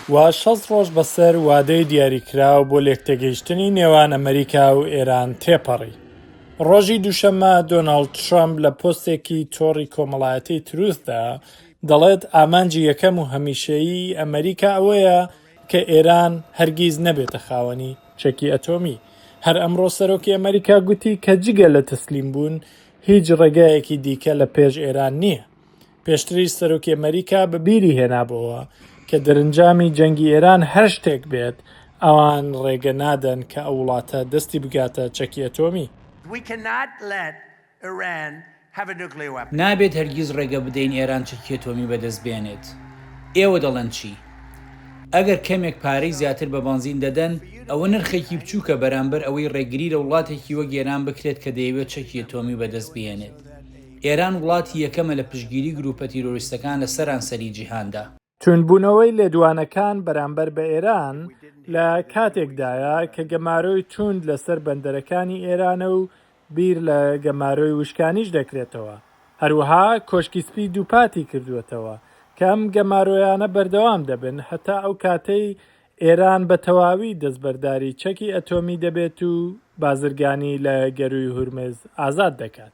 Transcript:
و 6 ڕۆژ بەسەر وادەی دیاریکراو بۆ لێکتێگەیشتنی نێوان ئەمەریکا و ئێران تێپەڕی. ڕۆژی دووشەممە دۆناڵد ترامپ لە پۆستێکی تۆڕی کۆمەڵایەتی تروثدا دەڵێت ئامانجی یەکەم و هەمیشەیی ئەمەریکا ئەوەیە کە ئێران هەرگیز نەبێتە خاوەنی چەکی ئەتۆمی. هەر ئەمڕۆ سەرۆکی ئەمەریکا گوتی کە جگە لە تەسلیم بوون هیچ ڕێگایەکی دیکە لە پێش ئێران نییە. پێشتری سەرۆکی ئەمەریکا بەبیری هێنابەوە کە دەرەنجامی جەنگی ئێران هەر شتێک بێت ئەوان ڕێگە نادەن کە ئەو وڵاتە دەستی بگاتە چەکی ئەتۆمی. نابێت هەرگیز ڕێگە بدەین ئێران چەکی ئەتۆمی بەدەست بێنێت. ئێوە دەڵێن چی؟ ئەگەر کەمێک پارەی زیاتر بە بەنزین دەدەن ئەوە نرخێکی بچووکە بەرامبەر ئەوەی ڕێگری لە وڵاتێکی وەک ئێران بکرێت کە دەیەوێت چەکی ئەتۆمی بەدەست بێنێت. ئێران وڵاتی یەکەمە لە پشتگیری گروپە تیرۆریستەکان لە سەرانسەری جیهاندا. توندبوونەوەی لێدوانەکان بەرامبەر بە ئێران لە کاتێکدایە کە گەمارۆی توند لەسەر بەندەرەکانی ئێرانە و بیر لە گەمارۆی وشکانیش دەکرێتەوە. هەروەها کۆشکی سپی دووپاتی کردووەتەوە کە ئەم گەمارۆیانە بەردەوام دەبن هەتا ئەو کاتەی ئێران بە تەواوی دەستبەرداری چەکی ئەتۆمی دەبێت و بازرگانی لە گەروی هورمز ئازاد دەکات.